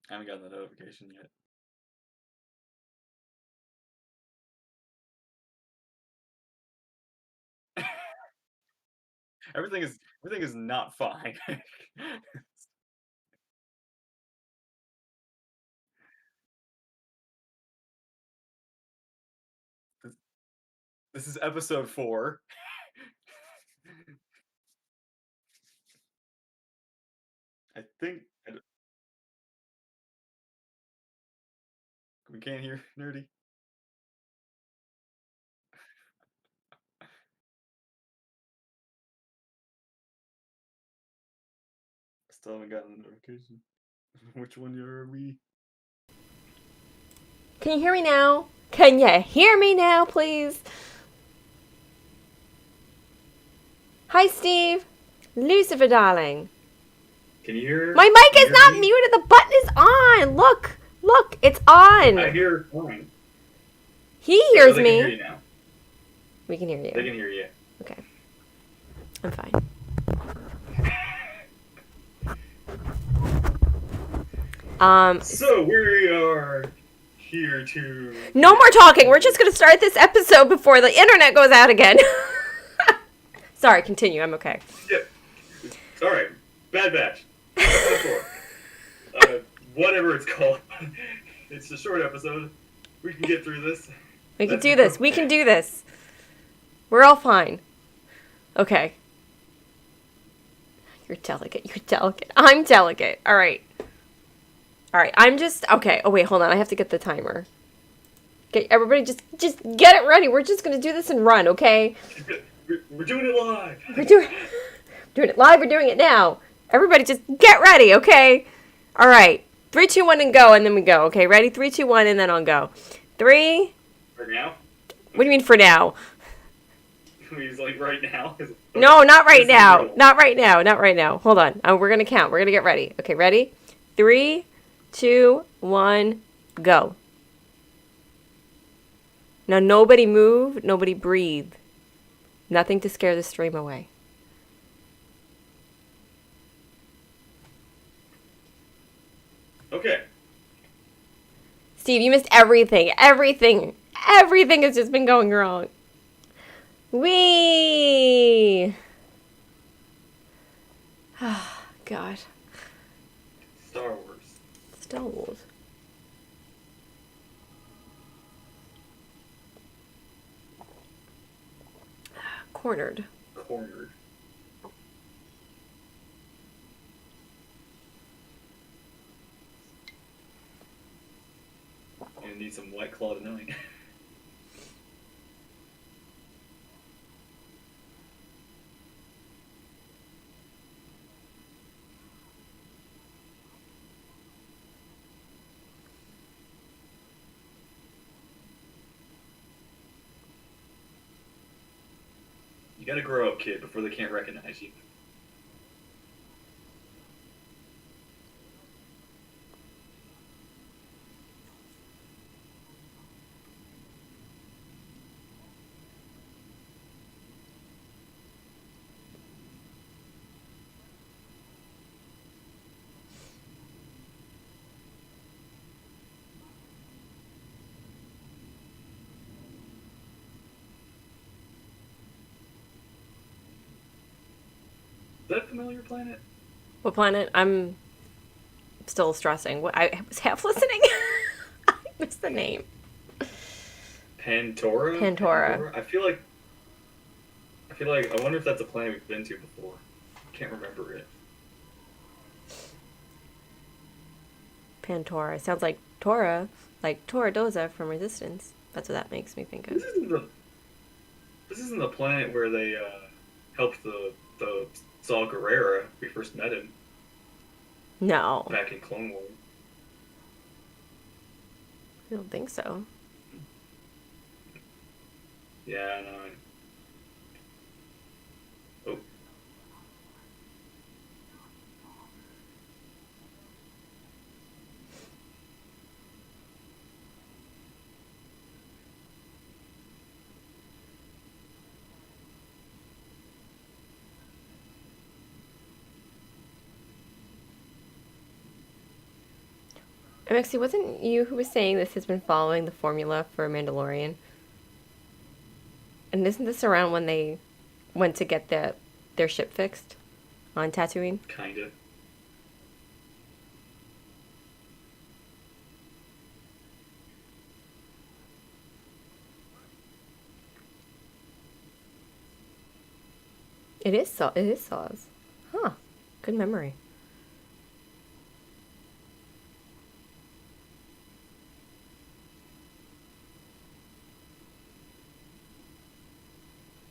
I haven't gotten the notification yet. Everything is not fine. this, this is episode 4. I think we can't hear Nerdy. Still haven't gotten the notification. Which one are we? Can you hear me now? Can you hear me now, please? Hi, Steve. Lucifer, darling. Can you hear? My mic is not me? muted. The button is on. Look, it's on. I hear fine. He hears they me. Can hear you now. We can hear you. They can hear you. Okay. I'm fine. So we are here to. No more talking. We're just gonna start this episode before the internet goes out again. Sorry, continue. I'm okay. Yep. All right. Bad Batch. Whatever it's called. It's a short episode. We can get through this. We can do this. We can do this. We're all fine. Okay. You're delicate. You're delicate. I'm delicate. All right. All right. I'm just okay. Oh wait, hold on. I have to get the timer. Okay, everybody, just get it ready. We're just gonna do this and run. Okay. We're doing it live. We're doing it live. We're doing it now. Everybody, just get ready. Okay. All right. 3, 2, 1, and go, and then we go. Okay. Ready? 3, 2, 1, and then I'll go. 3. For now? What do you mean for now? He's like right now. No, not right now. Not right now. Not right now. Hold on. We're gonna count. We're gonna get ready. Okay, ready? 3, 2, 1, go. Now nobody move. Nobody breathe. Nothing to scare the stream away. Okay. Steve, you missed everything. Everything has just been going wrong. Wee. Oh, God. Star Wars. Star Wars. Cornered. You need some White Claw tonight. You gotta grow up, kid, before they can't recognize you. Is that a familiar planet? What planet? I'm still stressing. What? I was half listening. I missed the name. Pantora? Pantora. I feel like. I wonder if that's a planet we've been to before. Can't remember it. Pantora. Sounds like Tora, like Tora Doza from Resistance. That's what that makes me think of. This isn't the planet where they helped the Saw Gerrera. We first met him. No. Back in Clone Wars. I don't think so. Yeah, no. Oh. MXC, wasn't you who was saying this has been following the formula for Mandalorian? And isn't this around when they went to get their ship fixed on Tatooine? Kinda. It is It is Saws. Huh. Good memory.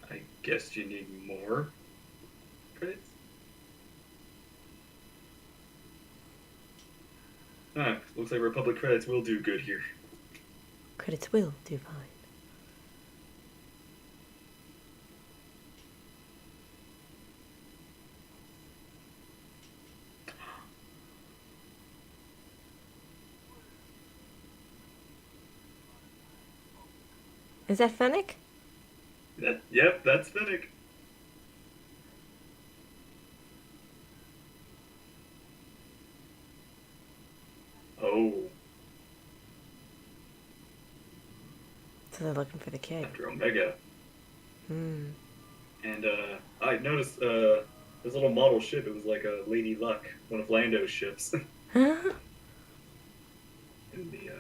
I guess you need more credits? Huh, looks like Republic credits will do good here. Credits will do fine. Is that Fennec? Yep, that's Finnick. Oh, So they're looking for the kid. after Omega. Hmm. And I noticed this little model ship. It was like a Lady Luck, one of Lando's ships, in the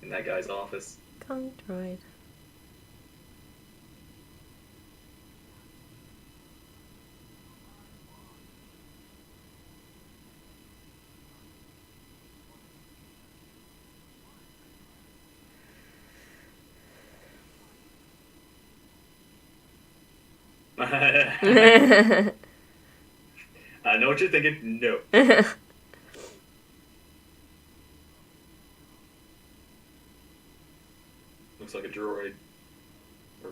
in that guy's office. Kong droid. I know what you're thinking. No. Looks like a droid. Or...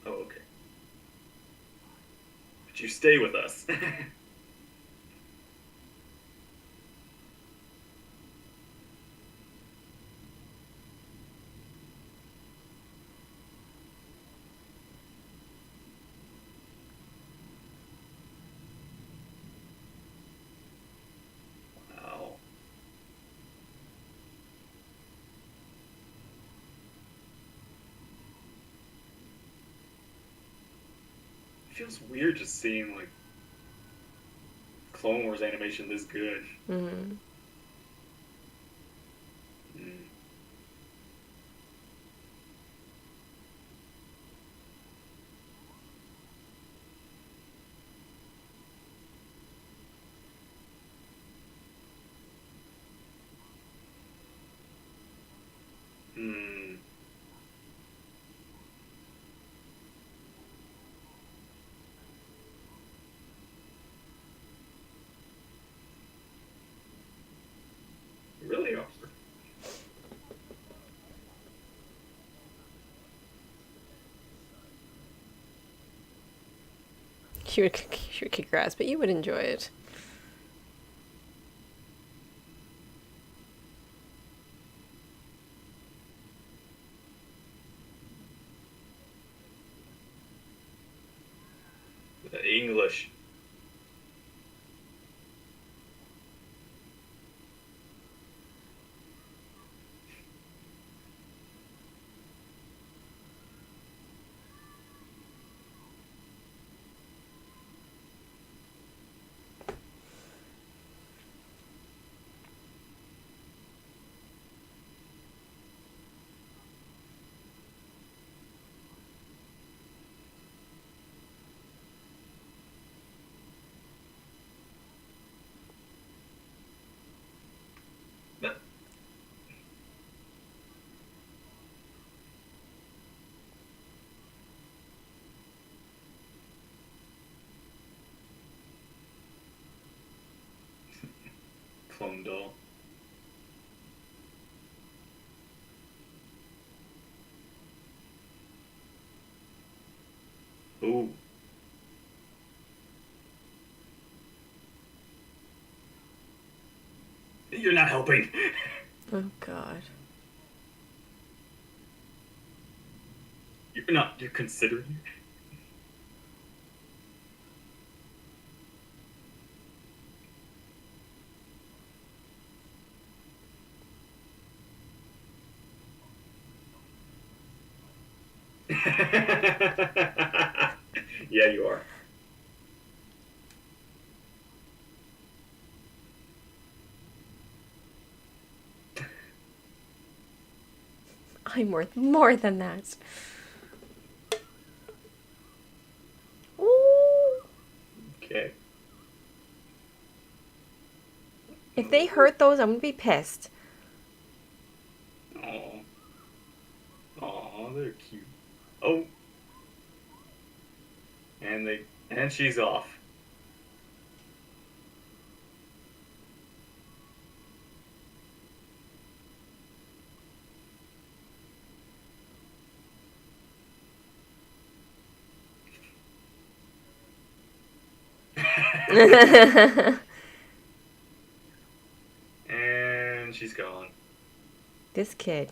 Oh, okay. But you stay with us. Wow. It feels weird just seeing like Clone Wars animation this good. Hmm. Mm. Hmm. Really awkward. She would kick your ass, but you would enjoy it. The English. That- Clone doll. Ooh. You're not helping. Oh God. You're not. You're considering. Yeah, you are. I'm worth more than that. Ooh. Okay. If they hurt those, I'm gonna be pissed. Oh, oh, they're cute. Oh, and she's off. And she's gone. This kid.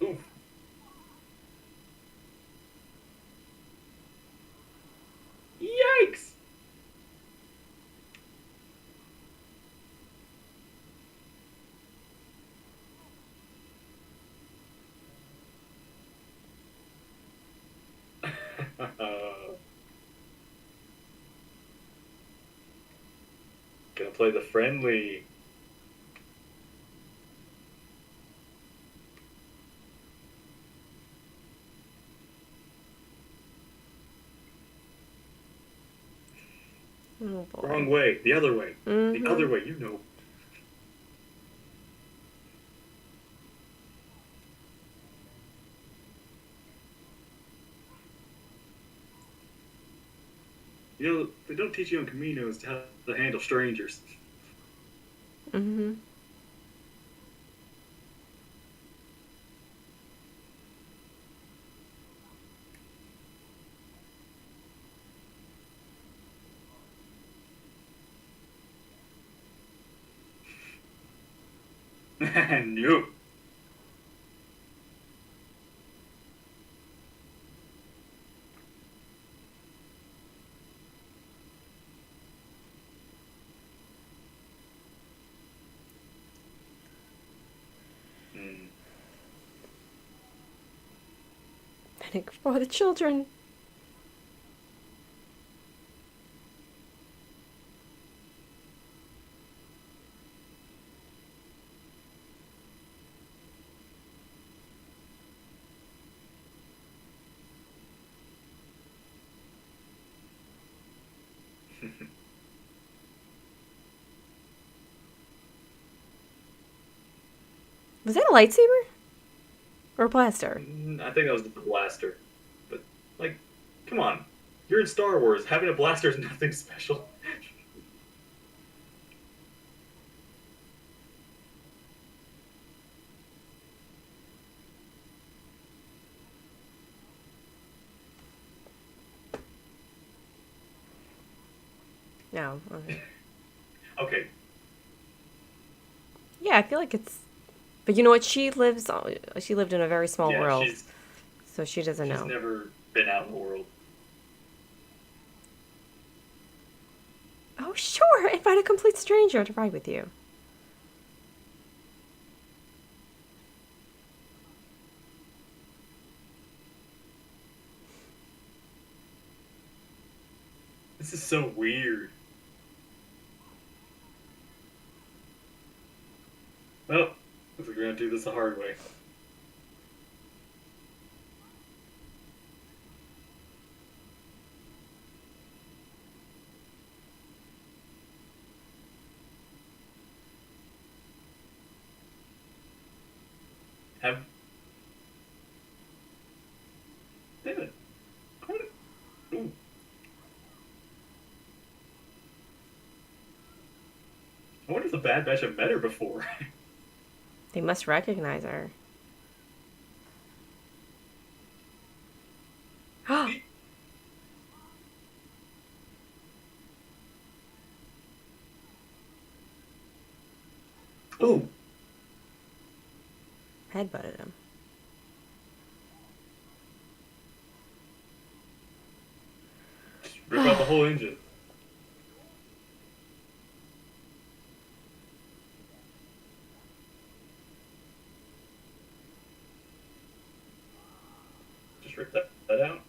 Ooh. Yikes! Gonna play the friendly. Oh Wrong boy. way. The other way. The Mm-hmm. other way. You know. You know they don't teach you on Caminos how to handle strangers. Mm-hmm. No. Mm. Panic for the children. Was that a lightsaber? Or a blaster? I think that was the blaster. But like, come on. You're in Star Wars. Having a blaster is nothing special. No. Okay. Okay. Yeah, I feel like it's. But you know what? She lived in a very small Yeah, world, so she doesn't she's know. never been out in the world. Oh, sure. Invite a complete stranger to ride with you. This is so weird. Well, looks like we're gonna do this the hard way. Have David. Ooh. I wonder if the Bad Batch have met her before. They must recognize her. Ooh. Headbutted him. Rip out the whole engine. Just rip that out.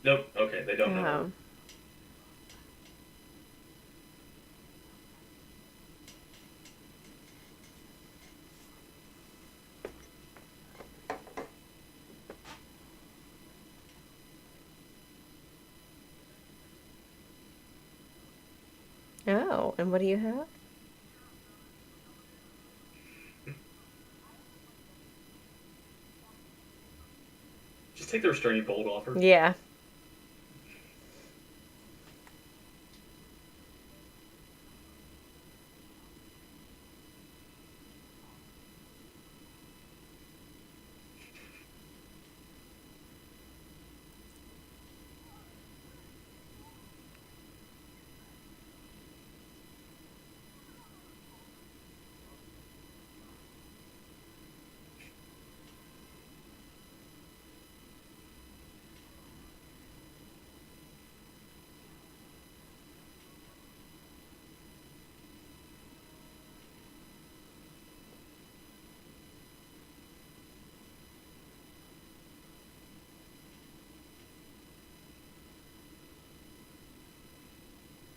Nope. Okay, they don't know. Oh. Oh, and what do you have? Just take the restraining bolt off her. Yeah.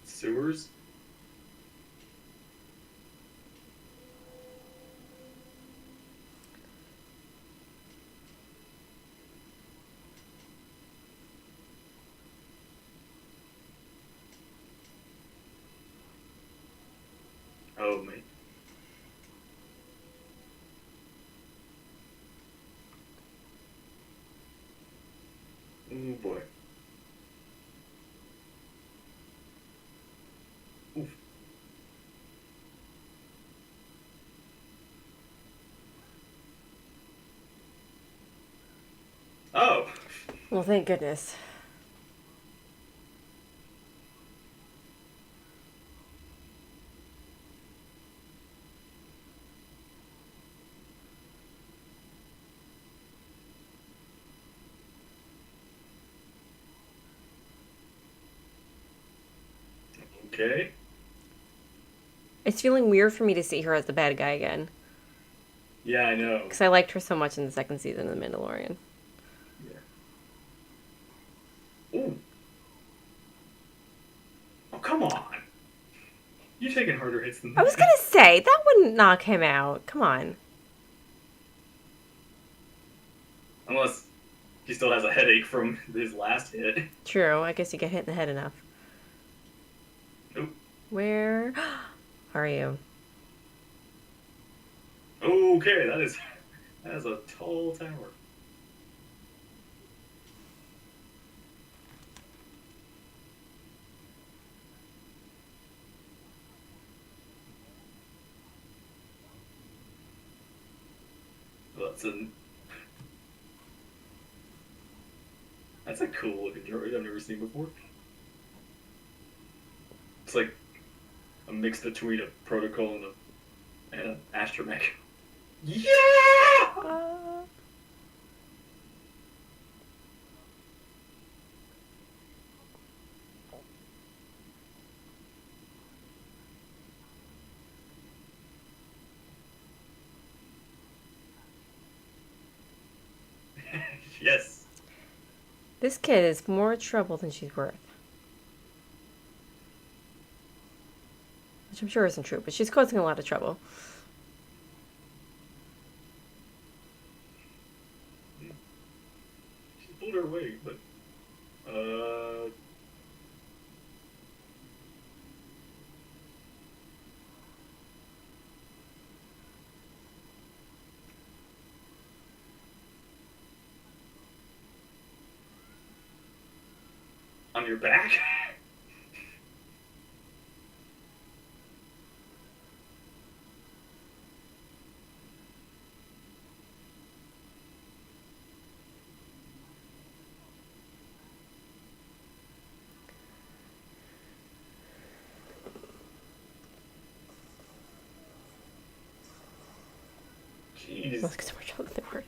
Sewers. Oh man. Oh boy. Oof. Oh. Well, thank goodness. Okay. It's feeling weird for me to see her as the bad guy again. Yeah, I know. Because I liked her so much in the second season of The Mandalorian. Yeah. Ooh. Oh, come on. You're taking harder hits than I was that. gonna say, that wouldn't knock him out. Come on. Unless he still has a headache from his last hit. True, I guess you get hit in the head enough. Nope. Where are you? Okay, that is a tall tower. Well, that's a cool looking droid I've never seen before. It's like a mix between a protocol and an astromech. Yeah! Uh, Yes. this kid is more trouble than she's worth. Which I'm sure isn't true, but she's causing a lot of trouble. She's pulled her away, but on your back? Jeez. That's because we're trying to word.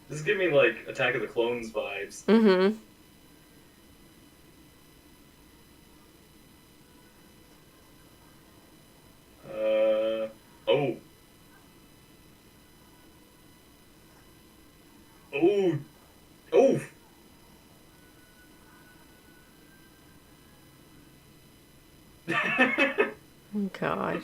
This is giving me like Attack of the Clones vibes. Mm-hmm. Oh. Oh. Oh. Oh, God.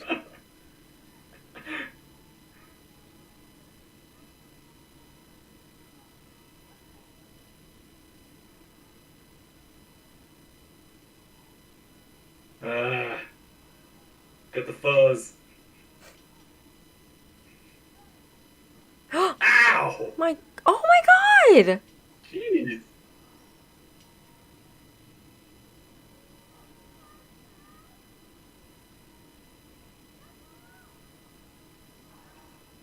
Ah, got the fuzz. Ow! my, oh my God! Jeez.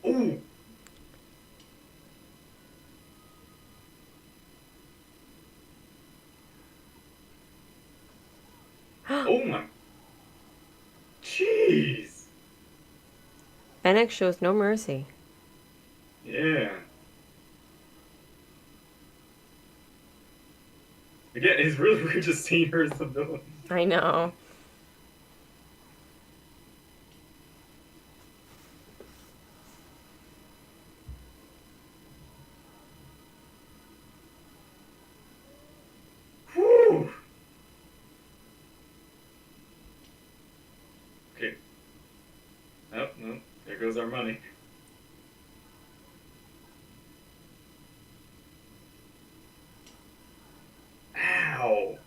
Ooh. Oh my. Jeez. Fennec shows no mercy. Yeah. Again, it's really weird just seeing her as the villain. I know. Whew. Okay. Oh, no. There goes our money. Ow.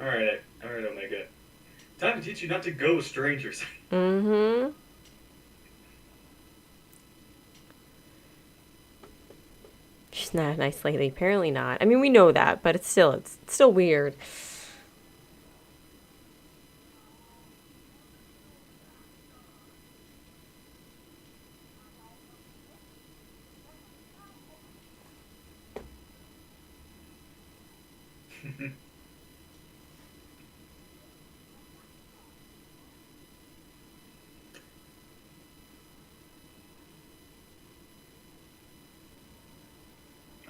Alright, alright, Omega. Time to teach you not to go with strangers. Mm-hmm. She's not a nice lady. Apparently not. I mean, we know that, but it's still weird.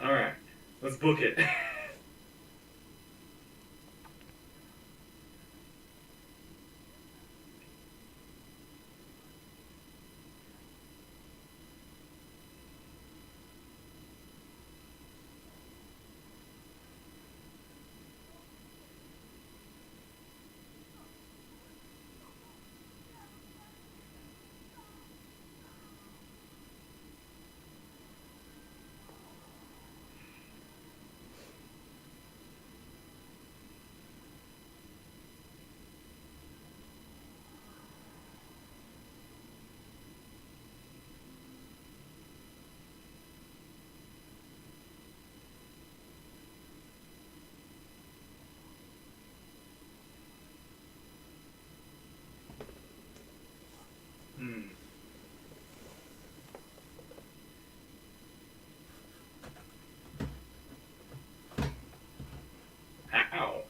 Alright, let's book it. Hmm. Ow.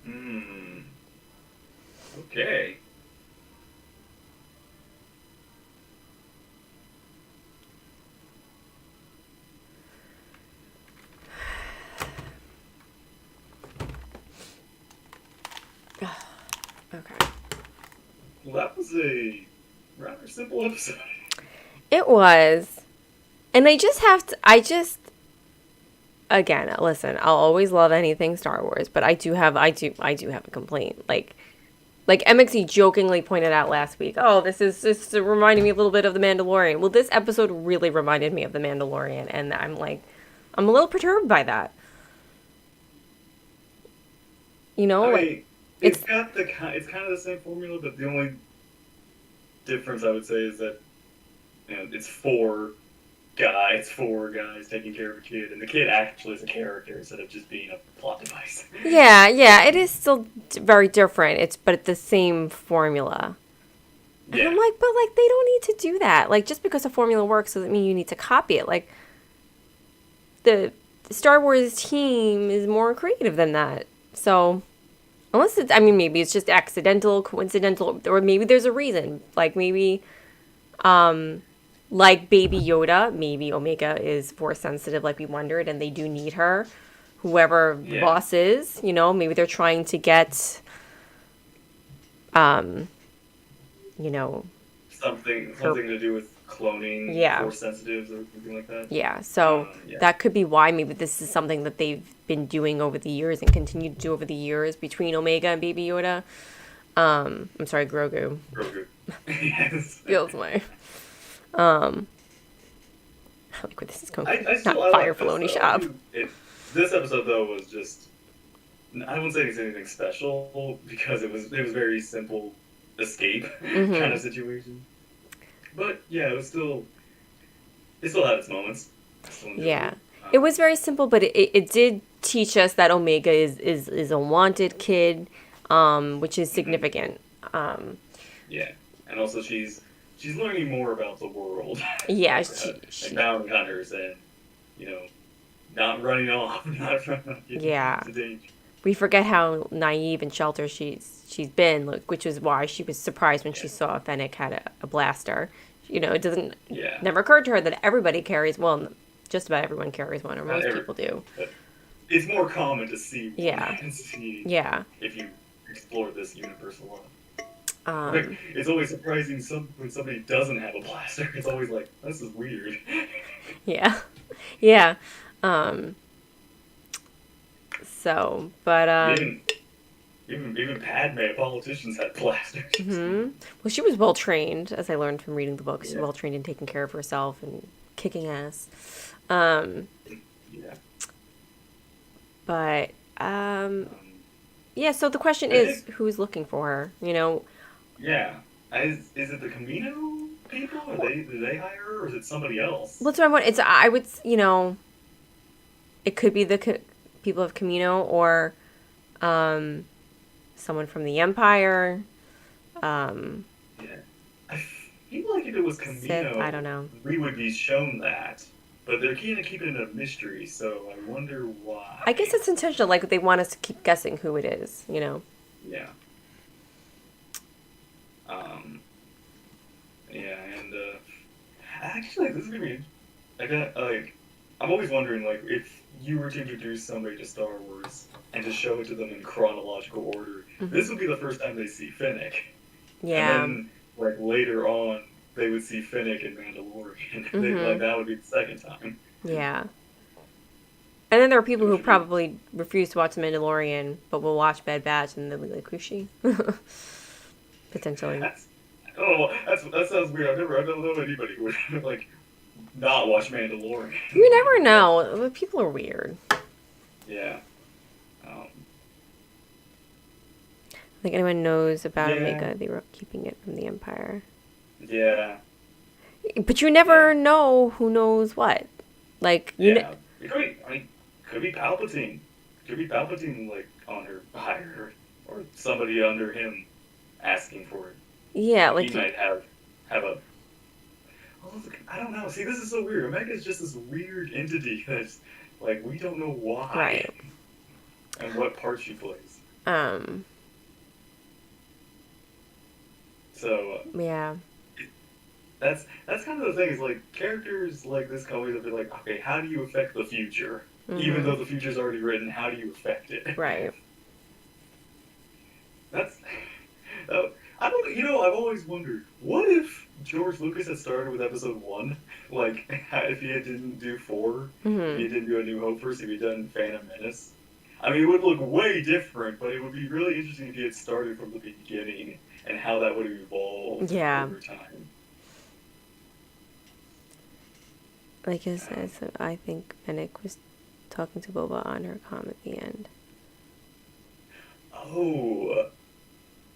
Hmm. Okay. Okay. Well, that was a rather simple episode. It was. And again, listen, I'll always love anything Star Wars, but I do have a complaint. Like Like MXE jokingly pointed out last week, oh, this is reminding me a little bit of The Mandalorian. Well, this episode really reminded me of The Mandalorian, and I'm like, I'm a little perturbed by that. You know, I like mean, it's it's kind of the same formula, but the only difference I would say is that it's four guys taking care of a kid, and the kid actually is a character instead of just being a plot device. yeah, it is still very different. But it's the same formula. And Yeah. I'm like, but like they don't need to do that. Like just because a formula works doesn't mean you need to copy it. Like the Star Wars team is more creative than that. So unless it's, I mean, maybe it's just accidental, coincidental, or maybe there's a reason. Like maybe, like Baby Yoda, maybe Omega is force sensitive, like we wondered, and they do need her. Whoever the Yeah. boss is, maybe they're trying to get, um, you know, Something to do with cloning Yeah. force sensitives or something like that. yeah. So Yeah. that could be why maybe this is something that they've been doing over the years and continue to do over the years between Omega and Baby Yoda. I'm sorry, Grogu. Grogu. Yes. Feels my. I like where this is going. Not I Fire like this, Filoni though. shop. This episode though was just, I wouldn't say it's anything special because it was very simple escape kind of situation. But yeah, it still had its moments. I still enjoyed Yeah. it. It was very simple, but it did teach us that Omega is a wanted kid, which is significant. Yeah, and also she's learning more about the world. Yeah, And bounty hunters and not running off, not running Yeah. into danger. we forget how naive and sheltered she's been, like, which is why she was surprised when she saw Fennec had a blaster. It doesn't never occurred to her that everybody carries, well, just about everyone carries one, or most people do. But it's more common to see one Yeah. than see Yeah. if you explore this universe a lot. Um, It's always surprising when somebody doesn't have a blaster. It's always like, this is weird. yeah. Yeah. So, but, Even Padme, politicians had blasters. well, she was well trained, as I learned from reading the book. She's Yeah. well trained in taking care of herself and kicking ass. Yeah. But yeah. So the question I is, think- who's looking for her? Yeah. Is it the Camino people? Do they hire her, or is it somebody else? What's what I want? I would, it could be the people of Camino or someone from the Empire. Yeah. I feel like if it was Camino, Sith, I don't know. we would be shown that. But they're kind of keeping it a mystery, so I wonder why. I guess it's intentional. Like they want us to keep guessing who it is. Yeah. Yeah, and actually, this is gonna be. I'm always wondering, like, if you were to introduce somebody to Star Wars and just show it to them in chronological order, this would be the first time they see Fennec. Yeah. And then, like, later on, they would see Fennec and Mandalorian. That would be the second time. Yeah. And then there are people who probably refuse to watch The Mandalorian, but will watch Bad Batch and they'll be like, who's she? Potentially. That sounds weird. I don't know anybody who would, like, not watch Mandalorian. You never know. People are weird. Yeah. I think anyone knows about Yeah. Omega. They were keeping it from the Empire. Yeah. But you never know who knows what. Like, Yeah. Could be Palpatine. Could be Palpatine, like, on her hire, or somebody under him asking for it. yeah, like He might have a. Oh, I don't know. See, this is so weird. Omega's just this weird entity that's like we don't know why, Right. and what part she plays. So yeah. that's kind of the thing. Is like characters like this come always be like, okay, how do you affect the future? Even though the future's already written, how do you affect it? Right. That's. I don't. I've always wondered, what if George Lucas had started with episode 1? Like, if he didn't do 4, if he didn't do A New Hope first, if he had done Phantom Menace, I mean, it would look way different, but it would be really interesting if he had started from the beginning and how that would have evolved Yeah. over time. Like I said, so I think Fennec was talking to Boba on her comm at the end. Oh,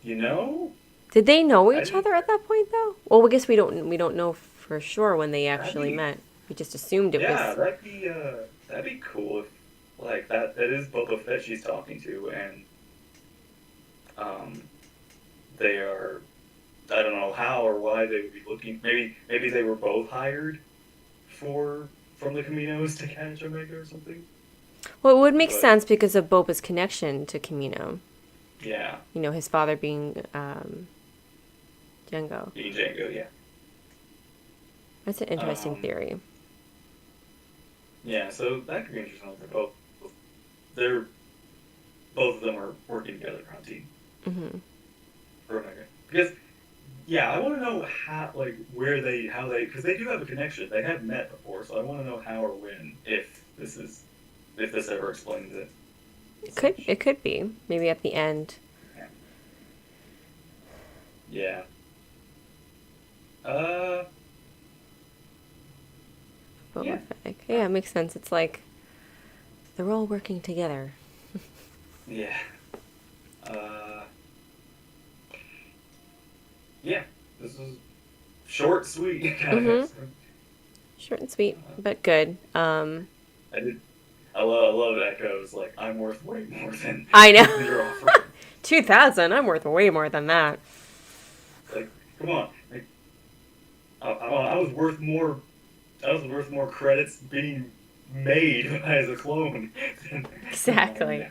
you know, Did they know I each didn't. other at that point though? Well, I guess we don't know for sure when they That'd actually be met. We just assumed it yeah, was. that'd be cool if like that is Boba Fett she's talking to, and um they are. I don't know how or why they would be looking. Maybe they were both hired for from the Caminos to catch Omega or something. Well, it would make But sense because of Boba's connection to Camino. yeah, You know, his father being Django. being Django, yeah. That's an interesting Um, theory. yeah, so that could be interesting. They're both of them are working together on team Hmm. for Omega. Because yeah, I want to know how they because they do have a connection. They have met before, so I want to know how or when if this ever explains it. It could be maybe at the end. Yeah. Yeah. Uh. Boba Yeah. Fett. Yeah, it makes sense. It's like they're all working together. Yeah. Uh. Yeah. This is short, sweet kind of Hmm. episode. Short and sweet, Uh, but good. I did. I love Echoes. Like I'm worth way more than I know. than you're offering. 2,000. I'm worth way more than that. Like, come on. Like, I was worth more. I was worth more credits being made as a clone than I am Exactly. now.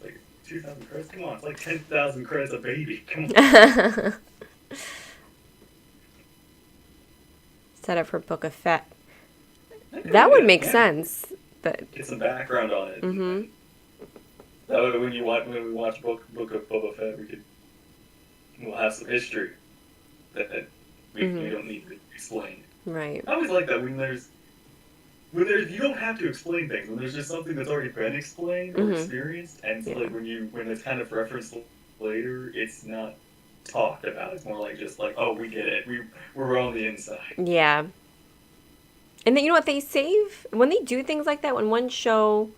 Like 2,000 credits. Come on, it's like 10,000 credits a baby. Come on. Set up for Book of Fett. That could be That would good. make Yeah. sense. But Get some background on it. hmm That way, when we watch Book of Boba Fett, we'll have some history that we hmm don't need to explain. right. I always like that when there's you don't have to explain things when there's just something that's already been explained or Hmm. experienced, and so Yeah. like when it's kind of referenced later, it's not talked about. It's more like just like, oh, we get it. We're on the inside. Yeah. And then you know what they save when they do things like that when one show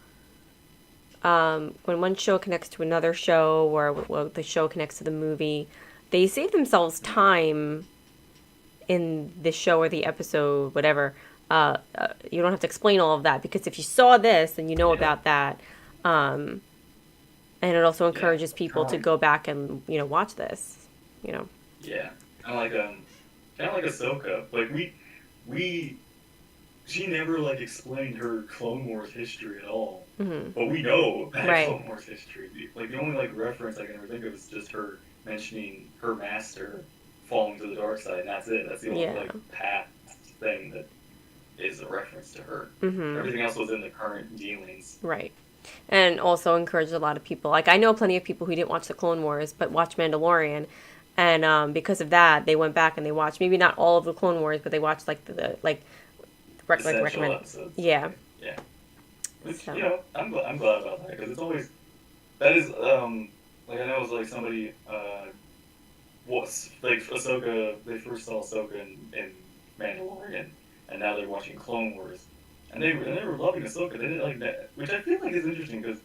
connects to another show or well, the show connects to the movie, they save themselves time in the show or the episode, whatever. You don't have to explain all of that because if you saw this, then you know Yeah, about that. Um, and it also yeah, encourages people to time. go back and watch this. You know. Yeah, kind of like Ahsoka. Like we she never like explained her Clone Wars history at all, Hmm. but we know that Right. Clone Wars history. Like the only like reference I can ever think of is just her mentioning her master falling to the dark side, and that's it. That's the only Yeah. like past thing that is a reference to her. Hmm. Everything else was in the current dealings. Right. And also encouraged a lot of people. Like I know plenty of people who didn't watch the Clone Wars but watched Mandalorian, and because of that, they went back and they watched maybe not all of the Clone Wars, but they watched like the like Essential recommend. episodes. Yeah. Yeah, which So. I'm glad about that because it's always that is like I know it was like somebody was like Ahsoka. They first saw Ahsoka in Mandalorian, and now they're watching Clone Wars, and they were loving Ahsoka. They didn't like that, which I feel like is interesting because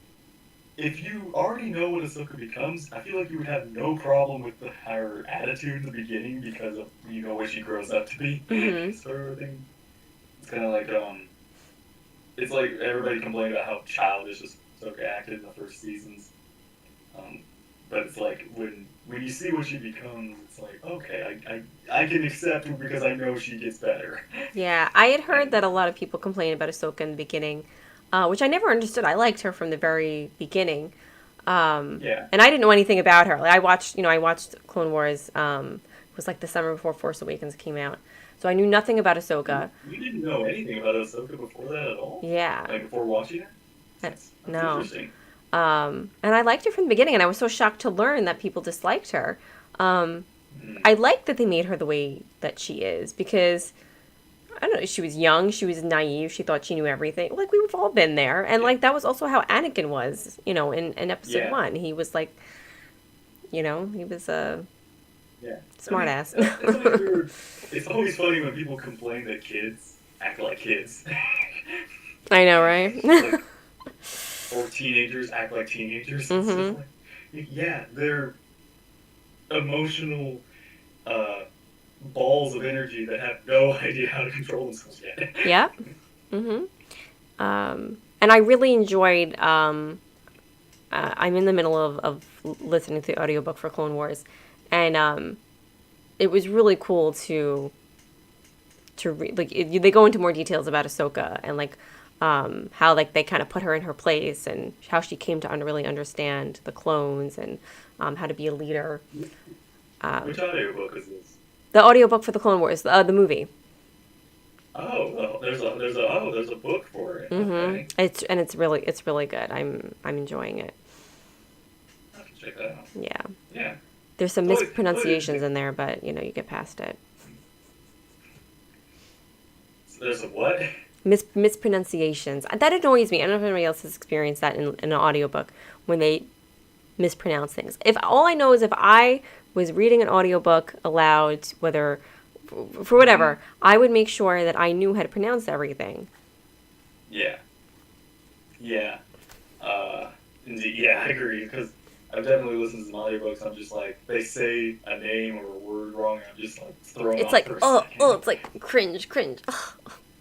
if you already know what Ahsoka becomes, I feel like you would have no problem with her attitude in the beginning because of what she grows up to be, Hmm. sort of thing. It's kind of like it's like everybody complained about how childish Ahsoka acted in the first seasons. Um, but it's like when you see what she becomes, it's like okay, I can accept her because I know she gets better. Yeah, I had heard And that a lot of people complained about Ahsoka in the beginning, which I never understood. I liked her from the very beginning, yeah, and I didn't know anything about her. Like I watched Clone Wars. It was like the summer before Force Awakens came out, so I knew nothing about Ahsoka. you didn't know anything about Ahsoka before that at all, Yeah, like before watching it. I- That's no. interesting. And I liked her from the beginning, and I was so shocked to learn that people disliked her. Um, Mm, I like that they made her the way that she is because I don't know, she was young, she was naive, she thought she knew everything. Like, we've all been there. And, like, that was also how Anakin was, in episode Yeah, 1. He was, like, he was a yeah. I smart mean, ass. it's always weird. It's always funny when people complain that kids act like kids. I know, right? Like, or teenagers act like teenagers. It's just Mm-hmm. like, yeah, they're emotional uh, balls of energy that have no idea how to control themselves yet. Yep. Mm-hmm. And I really enjoyed, I'm in the middle of listening to the audiobook for Clone Wars, and it was really cool to read. Like, they go into more details about Ahsoka and, like, how, like, they kind of put her in her place and how she came to really understand the clones and how to be a leader. Which audiobook is this? The audiobook for the Clone Wars, the movie. Oh, well, there's a book for it. Mm-hmm. Okay, It's really good. I'm enjoying it. I have to check that out. Yeah. Yeah, There's some it's always mispronunciations interesting. in there, but you get past it. There's a what? Mispronunciations. That annoys me. I don't know if anybody else has experienced that in an audiobook when they mispronounce things. If all I know is if I was reading an audiobook aloud, whether for whatever, I would make sure that I knew how to pronounce everything. Yeah, yeah. Indeed, yeah, I agree. Because I've definitely listened to some audiobooks. I'm just like, they say a name or a word wrong, and I'm just like thrown It's off like, for a oh, second. it's like cringe. Ugh,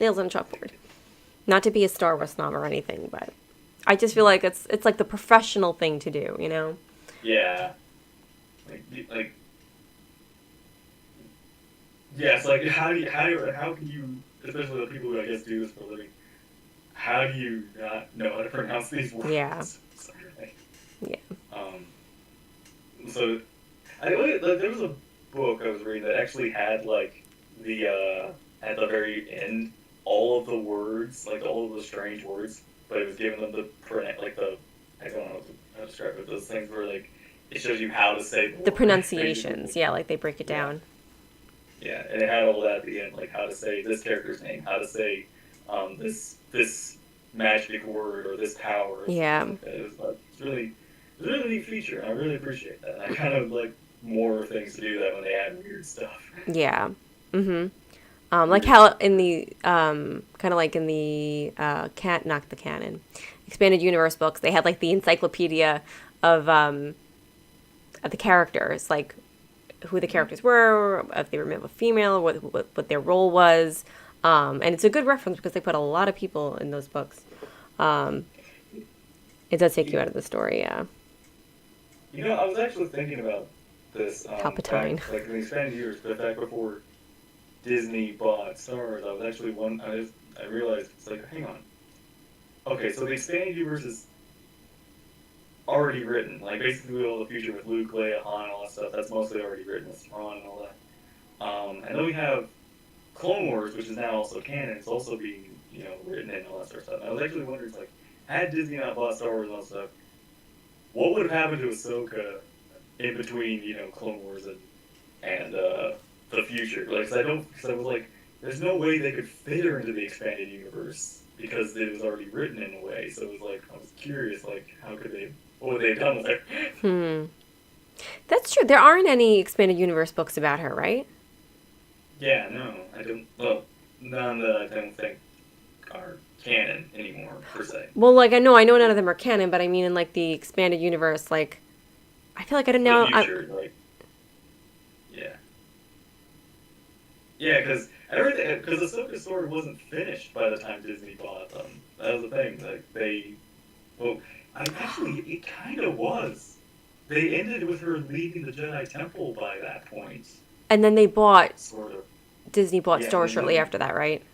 nails on a chalkboard. Not to be a Star Wars snob or anything, but I just feel like it's like the professional thing to do. Yeah, like yeah. It's like how can you, especially the people who I guess do this for a living, how do you not know how to pronounce these Yeah, words? Sorry. yeah. Um, so there was a book I was reading that actually had like the at the very end all of the words, like all of the strange words, but it was giving them like the, I don't know how to describe it. Those things where like it shows you how to say the The word, pronunciations, basically. yeah, like they break it Yeah, down. yeah, and it had all that at the end, like how to say this character's name, how to say this magic word or this power or something Yeah, like that. It was like it's a really neat feature. And I really appreciate that. And I kind of like more things to do that when they add weird stuff. yeah. Mm-hmm. Like Weird. how in the kind of like in the not the canon, expanded universe books, they had like the encyclopedia of the characters, like who the characters were, if they were male or female, what their role was, and it's a good reference because they put a lot of people in those books. Um, it does take you out of the story, yeah. I was actually thinking about this back Palpatine. like in the expanded years, but back before Disney bought Star Wars, I was actually I realized it's like, hang on, okay, so the expanded universe is already written, like basically all the future with Luke, Leia, Han, and all that stuff. That's mostly already written with Thrawn and all that. And then we have Clone Wars, which is now also canon. It's also being written and all that sort of stuff. And I was actually wondering, like, had Disney not bought Star Wars and all that stuff, what would have happened to Ahsoka in between, Clone Wars and the future? Like, cause I was like, there's no way they could fit her into the expanded universe because it was already written in a way. So it was like, I was curious, like, what would they have done with her? Hmm. That's true. There aren't any expanded universe books about her, right? Yeah, no, I don't. Well, none that I don't think are canon anymore per se. Well, like I know none of them are canon, but I mean in like the expanded universe, like I feel like I don't For the know. future, like, yeah, yeah, because everything, because Ahsoka's story wasn't finished by the time Disney bought them. That was the thing. Like well, it kind of was. They ended with her leaving the Jedi Temple by that point, And then they bought sort of. Disney bought Yeah, Star Wars and shortly then after that, right?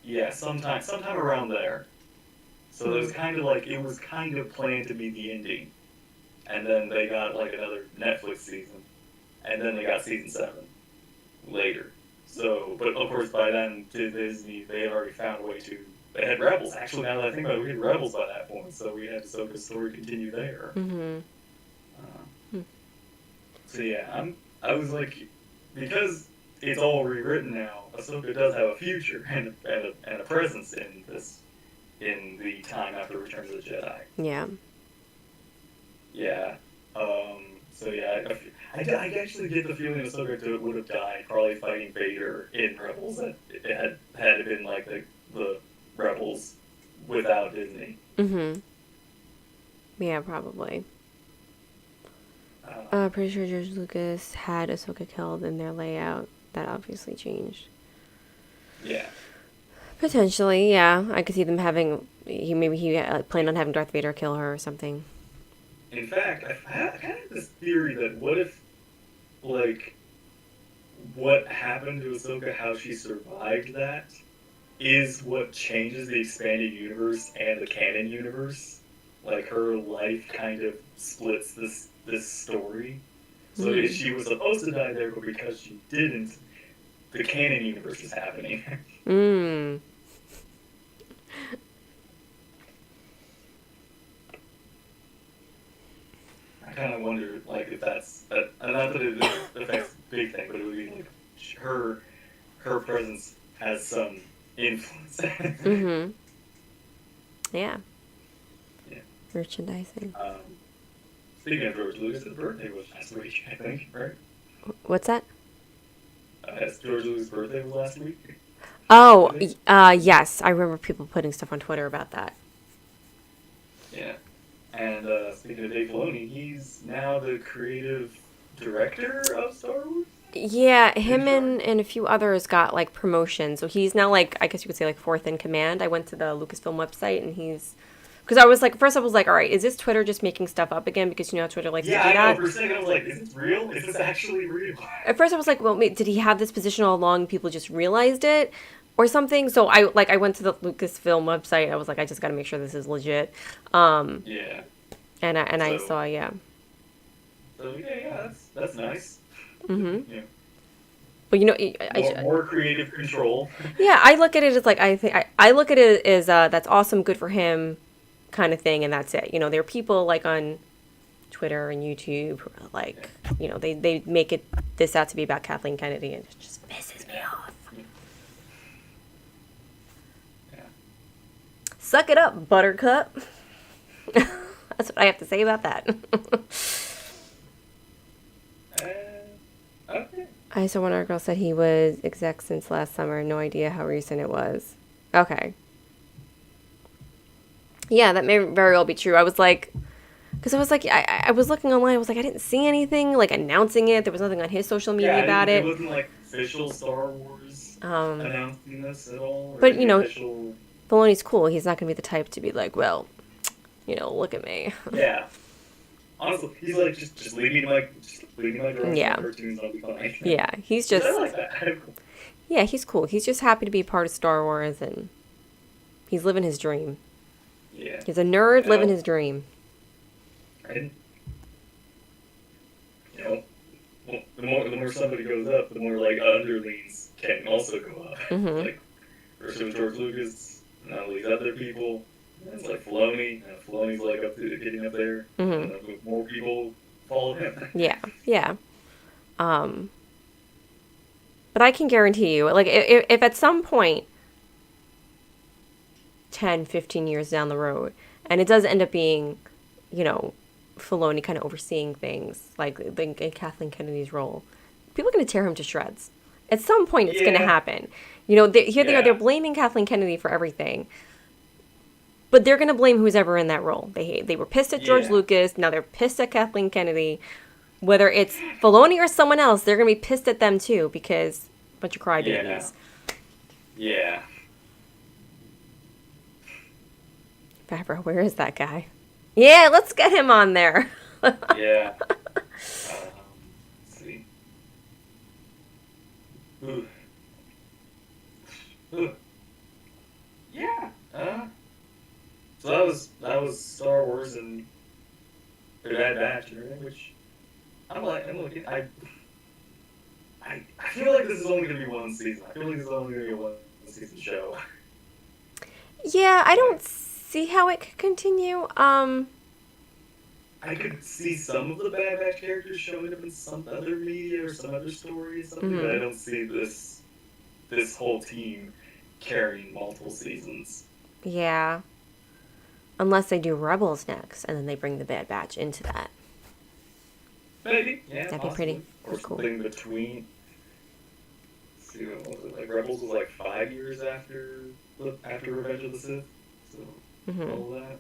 yeah, sometime around there. So it Hmm. was kind of like it was kind of planned to be the ending, and then they got like another Netflix season, and then they got season 7 later. So, but of course by then to Disney they had already found a way to. They had Rebels. Actually, now that I think about it, we had Rebels by that point, so we had Ahsoka's story continue there. Mm-hmm. Uh, so yeah, I was like, because it's all rewritten now, Ahsoka does have a future and a presence in the time after Return of the Jedi. Yeah. Yeah. So yeah, I actually get the feeling Ahsoka would have died probably fighting Vader in Rebels. That it had it been like the Rebels without Disney. Mm-hmm. Yeah, probably. Pretty sure George Lucas had Ahsoka killed in their layout. That obviously changed. Yeah. Potentially, yeah. I could see them having. He planned on having Darth Vader kill her or something. In fact, I kind of have this theory that what if, like, what happened to Ahsoka, how she survived that, is what changes the expanded universe and the canon universe. Like, her life kind of splits this story. So if she was supposed to die there, but because she didn't, the canon universe is happening. Mm. I kind of wonder, like, if that's that. Not that it affects the big thing, but it would be like her presence has some influence. Mm-hmm. Yeah. Yeah. Merchandising. Speaking of George Lucas, his birthday was last week, I think, right? What's that? George Lucas' birthday was last week. Oh, yes. I remember people putting stuff on Twitter about that. Yeah. And speaking of Dave Filoni, he's now the creative director of Star Wars? Yeah, him and a few others got, like, promotion. So he's now, like, I guess you could say, like, fourth in command. I went to the Lucasfilm website, and he's... Because I was like, first I was like, all right, is this Twitter just making stuff up again? Because you know how Twitter likes to do that. Yeah, I know. For a second I was like, is this real? Is this actually real? At first I was like, well, did he have this position all along and people just realized it? Or something? So I went to the Lucasfilm website. I was like, I just got to make sure this is legit. Yeah. I saw, yeah. So yeah, that's nice. Mm-hmm. Yeah. But you know, more creative control. Yeah, I look at it as like I look at it as that's awesome, good for him, kind of thing, and that's it. You know, there are people like on Twitter and YouTube who are like, you know, they make this out to be about Kathleen Kennedy, and it just pisses me off. Yeah. Suck it up, Buttercup. That's what I have to say about that. Okay. I saw one article said he was exec since last summer. No idea how recent it was. Okay. Yeah, that may very well be true. I was like, because I was like, I was looking online. I was like, I didn't see anything like announcing it. There was nothing on his social media about it. It wasn't like official Star Wars announcing this at all. But you know, Filoni's cool. He's not gonna be the type to be like, well, you know, look at me. Yeah. Honestly, he's like, just leave me my direction. Yeah. Cartoons, I'll be fine. Yeah, he's just. I like that. Yeah, he's cool. He's just happy to be part of Star Wars, and he's living his dream. Yeah. He's a nerd living his dream. And you know, the more somebody goes up, the more like underlings can also go up. Mm-hmm. Like first it was George Lucas, now these other people. And it's like Filoni. Filoni's like getting up there. Mm-hmm. And more people follow him. Yeah, yeah. But I can guarantee you, like, if at some point 10, 15 years down the road, and it does end up being, you know, Filoni kind of overseeing things, like in Kathleen Kennedy's role, people are going to tear him to shreds. At some point, it's going to happen. You know, they are, they're blaming Kathleen Kennedy for everything. But they're going to blame who's ever in that role. They were pissed at George Lucas. Now they're pissed at Kathleen Kennedy. Whether it's Filoni or someone else, they're going to be pissed at them too because a bunch of crybabies. Yeah. Barbara, where is that guy? Yeah, let's get him on there. Yeah. Let's see. Ooh. Yeah. So that was Star Wars and the Bad Batch and everything, which I'm looking. I feel like this is only gonna be one season. I feel like this is only gonna be a one season show. Yeah, I don't see how it could continue. I could see some of the Bad Batch characters showing up in some other media or some other story or something, but I don't see this whole team carrying multiple seasons. Yeah. Unless they do Rebels next, and then they bring the Bad Batch into that. Maybe, yeah, That'd possibly. be pretty Or cool. something between. Let's see, what was it? Like Rebels was like 5 years after Revenge of the Sith, so all that.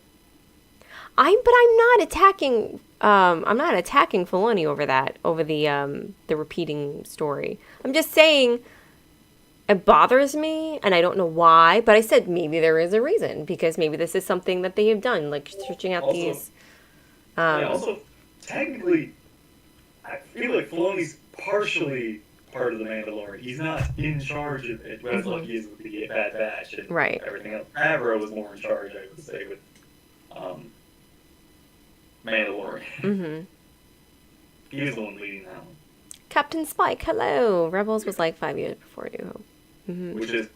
But I'm not attacking. I'm not attacking Filoni over that, over the repeating story. I'm just saying it bothers me, and I don't know why. But I said maybe there is a reason, because maybe this is something that they have done, like searching out Also, these. yeah, also, technically, I feel like Filoni's partially part of the Mandalorian. He's not in charge of it, as like he is with the Bad Batch and Right. everything else. Favreau was more in charge, I would say, with Mandalorian. He was the one leading that one. Captain Spike, hello. Rebels was like 5 years before New Hope. Which is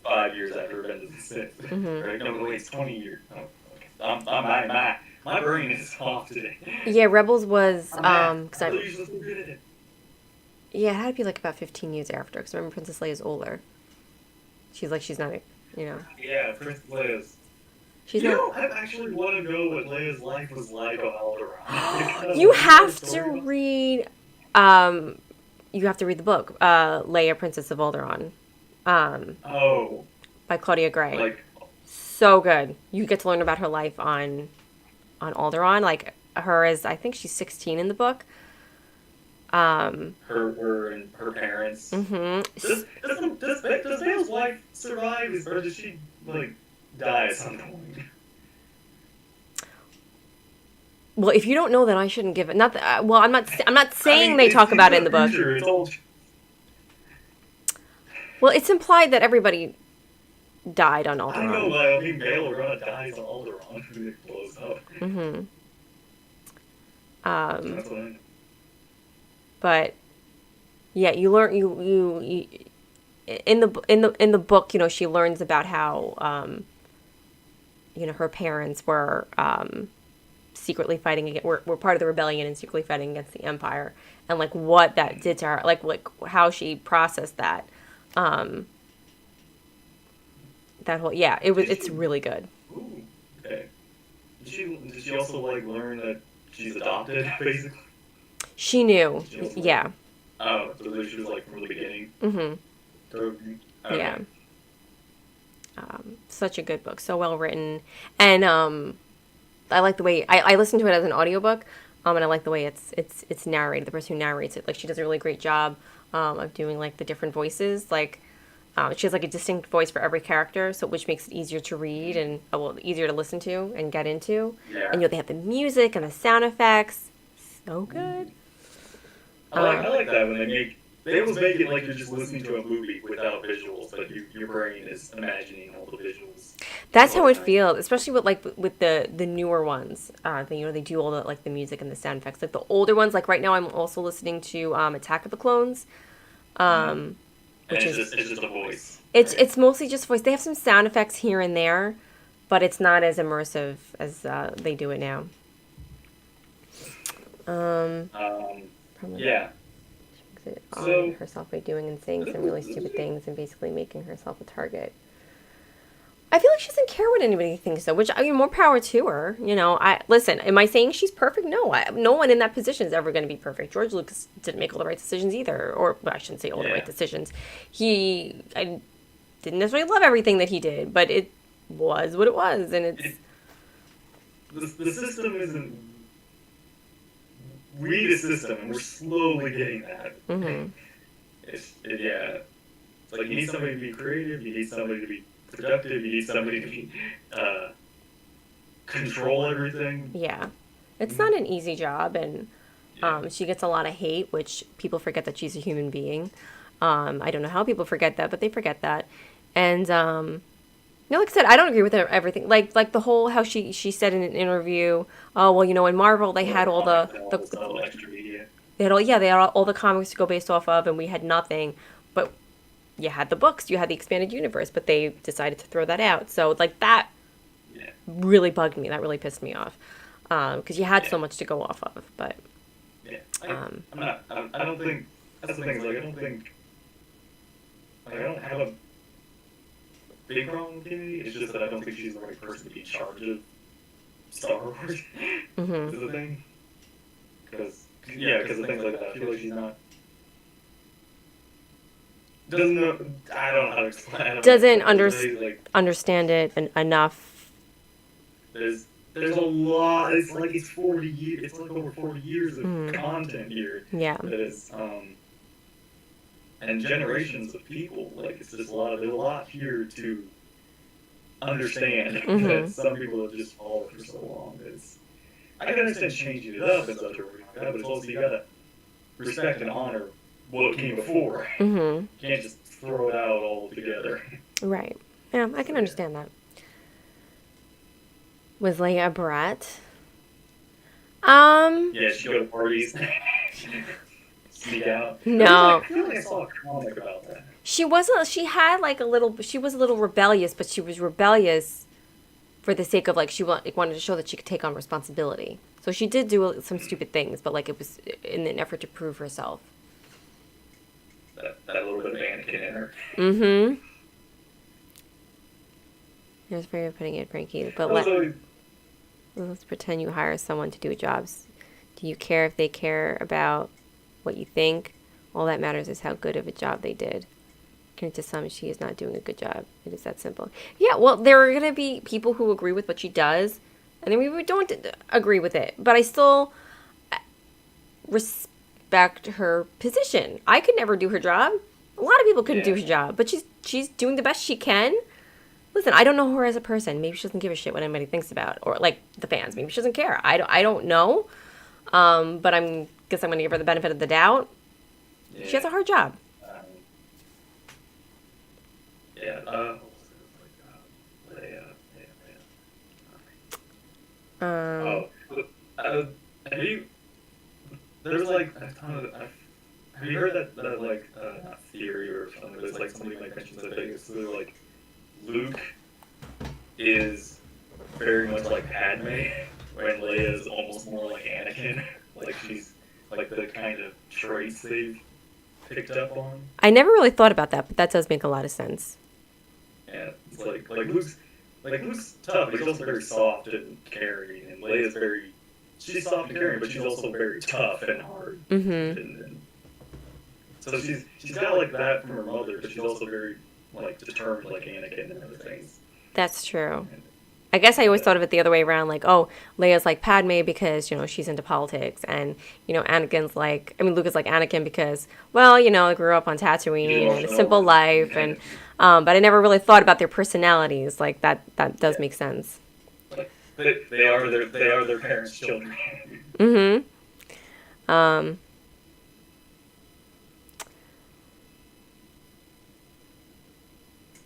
5 years after Revenge of the Sith. Right? No, wait, it's 20 years. Oh, okay. My brain is off today. Yeah, Rebels was because I'm usually so good at it. Yeah, it had to be like about 15 years after, because remember Princess Leia's older. She's not, you know. Yeah, Princess Leia's. She's you not. know, I actually want to know what Leia's life was like on Alderaan. You have to read. You have to read the book, Leia, Princess of Alderaan. By Claudia Gray. Like, so good. You get to learn about her life on Alderaan. Like her as I think she's 16 in the book. Her and her parents. Does Vale's wife survive, or does she like die at some point? Well, if you don't know, then I shouldn't give it. Not that. Well, I'm not saying they talk about it in the book. It's old. Well, it's implied that everybody died on Alderaan. I know. I mean, Bail Organa dies on Alderaan when it blows up. That's what I know. But yeah, you learn you in the book, you know, she learns about how you know, her parents were secretly fighting against, were part of the rebellion and secretly fighting against the Empire, and like what that did to her, like how she processed that. That whole it's really good. Ooh, okay. Did she also like learn that she's adopted, basically? She knew, yeah. Oh, so she was like from the beginning. Okay. Yeah. Such a good book, so well written, and I like the way I listened to it as an audiobook, and I like the way it's narrated. The person who narrates it, like, she does a really great job of doing like the different voices. Like she has like a distinct voice for every character, so which makes it easier to read and easier to listen to and get into. Yeah. And they have the music and the sound effects, so good. I like that when they always make it like you're just listening to a movie without visuals, but your brain is imagining all the visuals. That's how it feels, especially with the newer ones. They do all the music and the sound effects. Like the older ones, like right now I'm also listening to Attack of the Clones. Which it's just a voice. It's mostly just voice. They have some sound effects here and there, but it's not as immersive as they do it now. Yeah. On herself by doing and saying some really stupid things and basically making herself a target. I feel like she doesn't care what anybody thinks, though, which, I mean, more power to her. You know, listen, am I saying she's perfect? No. No one in that position is ever going to be perfect. George Lucas didn't make all the right decisions either. Or, well, I shouldn't say all the right decisions. I didn't necessarily love everything that he did, but it was what it was, and it's... The system isn't... Read a system, and we're slowly getting that. It's like you need somebody to be creative, you need somebody to be productive, you need somebody to be control everything. Yeah. It's not an easy job, and she gets a lot of hate, which people forget that she's a human being. I don't know how people forget that, but they forget that. And like I said, I don't agree with everything. Like the whole how she said in an interview, oh well, you know, in Marvel they had all the extra media. They had all the comics to go based off of, and we had nothing. But you had the books, you had the expanded universe, but they decided to throw that out. So like that really bugged me. That really pissed me off. because you had so Yeah. much to go off of. But Yeah. um, I'm not. I don't think. That's the thing. Is like I don't think. Like I don't have a big problem with Kennedy. It's just that I don't think she's the right person to be in charge of Star Wars. mhm. Is the thing. Because of things like that, I feel like she's not. Doesn't know. I don't know how to explain. I don't know how to Doesn't explain it. Like understand it enough. there's a lot. It's like it's 40 years. It's like over 40 years of Mm, content here yeah. that is and generations of people. Like it's just a lot. There's a lot here to understand that Mhm. some people have just followed for so long. I can understand changing it up in such a way like that, but it's also you gotta respect and honor what came before. Mhm. You can't just throw it out all together. Right. Yeah, I So can yeah. understand that. Was Leia a brat? Um, Yeah, she go to parties, sneak out. no. I feel like I saw a comic about that. She wasn't. She had like a little. She was a little rebellious, but she was rebellious for the sake of like wanted to show that she could take on responsibility. So she did do some stupid things, but like it was in an effort to prove herself. That little bit of Anakin in her. Mm-hmm. There's very of putting it, Frankie. But Also, let's pretend you hire someone to do jobs. Do you care if they care about what you think? All that matters is how good of a job they did. To some, she is not doing a good job. It is that simple. Yeah, well, there are going to be people who agree with what she does, and then we don't agree with it. But I still respect her position. I could never do her job. A lot of people couldn't do yeah. her job, but she's doing the best she can. Listen, I don't know her as a person. Maybe she doesn't give a shit what anybody thinks about, or like the fans. Maybe she doesn't care. I don't know. But guess I'm going to give her the benefit of the doubt. Yeah. She has a hard job. Um, yeah. Leia. Um, Oh, have you? There's like a ton of. Have you heard that like not theory or something? But it's like somebody might mention that basically like Luke is very much like Padme, when Leia is almost more like Anakin. Like she's like the kind of traits they've picked up on. I never really thought about that, but that does make a lot of sense. And it's like Luke's tough, but he's also very soft and caring. And Leia's she's soft and caring, but she's also very tough and hard. Mm-hmm. And so she's got like that from her mother, but she's also very like determined, like Anakin and other things. That's true. And, I guess I always thought of it the other way around, like, oh, Leia's like Padme because, she's into politics, and, Luke is like Anakin because, well, I grew up on Tatooine and a simple life, and, but I never really thought about their personalities, like, that does make sense. like, they are their parents' children. Mm-hmm.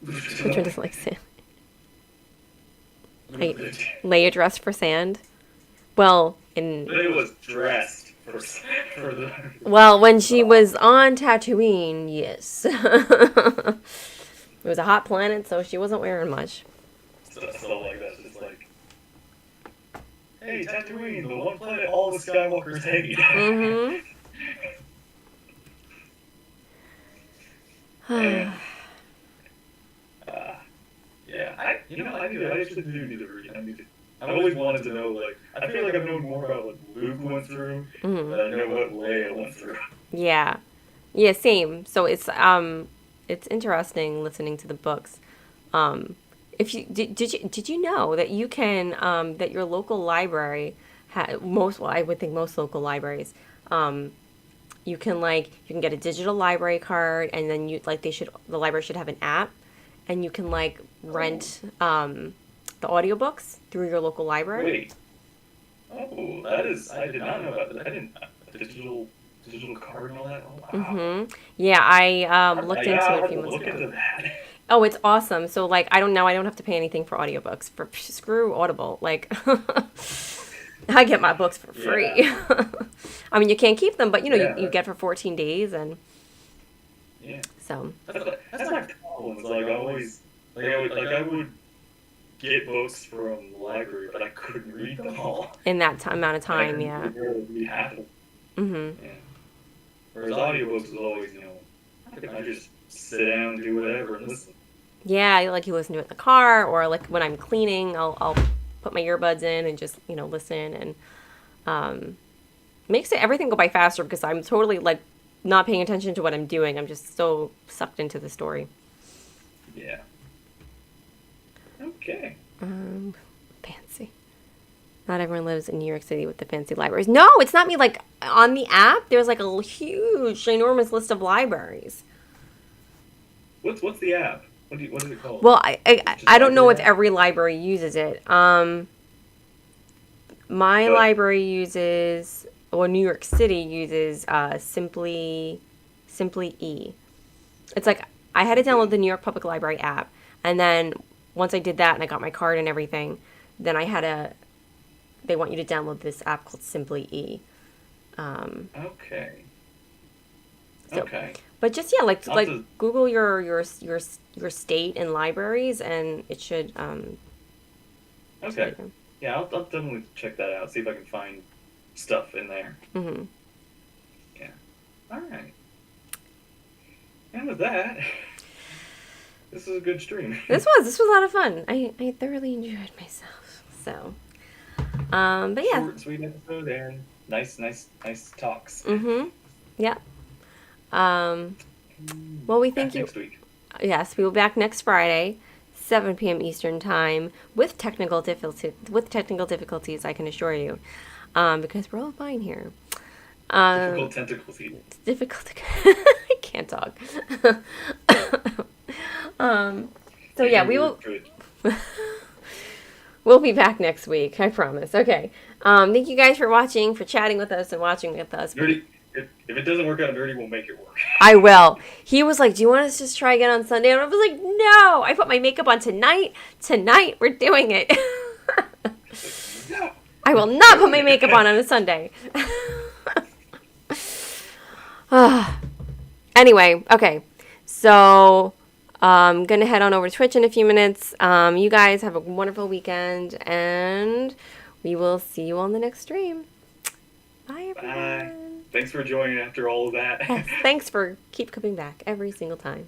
Which one doesn't like sand? Leia dressed for sand? Well, Leia was dressed for the. Well, when she was on Tatooine, yes. It was a hot planet, so she wasn't wearing much. Stuff like that. Just like, hey, Tatooine, the one planet all the Skywalkers hate. Mm-hmm. And, yeah, I actually do need to read. I've always wanted to know, like, I feel like I've known more about what Luke went through Mm-hmm. than I know what Leia went through. Yeah. Yeah, same. So it's interesting listening to the books. If you did you know that you can that your local library I would think most local libraries you can get a digital library card, and then the library should have an app, and you can rent the audiobooks through your local library. Wait. Oh, I did not know about that. I didn't, digital card and all that? Oh, wow. Mm-hmm. Yeah, I looked into it a few months Look ago. into that. Oh, it's awesome. So I don't have to pay anything for audiobooks. Screw Audible. I get my books for free. Yeah. I mean, you can't keep them, but Yeah. you get for 14 days, and Yeah. so. That's my problem. Is like I would get books from the library, but I couldn't read them all. In that amount of And I time, couldn't yeah. read half of them. Mm-hmm. Yeah. Whereas audiobooks was always, I just sit down and do whatever and listen. Yeah, I like you listen to it in the car, or like when I'm cleaning, I'll put my earbuds in and just listen, and makes everything go by faster because I'm totally like not paying attention to what I'm doing. I'm just so sucked into the story. Yeah. Okay. Fancy. Not everyone lives in New York City with the fancy libraries. No, it's not me. Like on the app, there's like a huge, enormous list of libraries. What's the app? What is it called? Well, Just I don't know library if app? every library uses it. My But library uses, well, New York City uses Simply E. It's like I had to download the New York Public Library app, and then once I did that and I got my card and everything, then they want you to download this app called Simply E. okay. So, Okay. but just yeah, I'll have to- Google your state and libraries, and it should Okay. Yeah, I'll definitely check that out. See if I can find stuff in there. Mm-hmm. Yeah. All right. And with that, this is a good stream. This was a lot of fun. I thoroughly enjoyed myself. So, but yeah. Short and sweet episode and nice talks. Mm-hmm. Yeah. Well, we thank Back you. next week. Yes, we will be back next Friday, 7 p.m. Eastern time, with technical difficulties. I can assure you, because we're all fine here. Difficult tentacles. It's difficult. I can't talk. So yeah, we will. We'll be back next week. I promise. Okay. Thank you guys for watching, for chatting with us, and watching with us. Nerdy. If it doesn't work out, Nerdy will make it work. I will. He was like, "Do you want us to just try again on Sunday?" And I was like, "No. I put my makeup on tonight. Tonight we're doing it." No. I will not put my makeup on a Sunday. Anyway, okay. So, I'm going to head on over to Twitch in a few minutes. You guys have a wonderful weekend, and we will see you on the next stream. Bye, everyone. Bye. Thanks for joining after all of that. Yes, thanks for keep coming back every single time.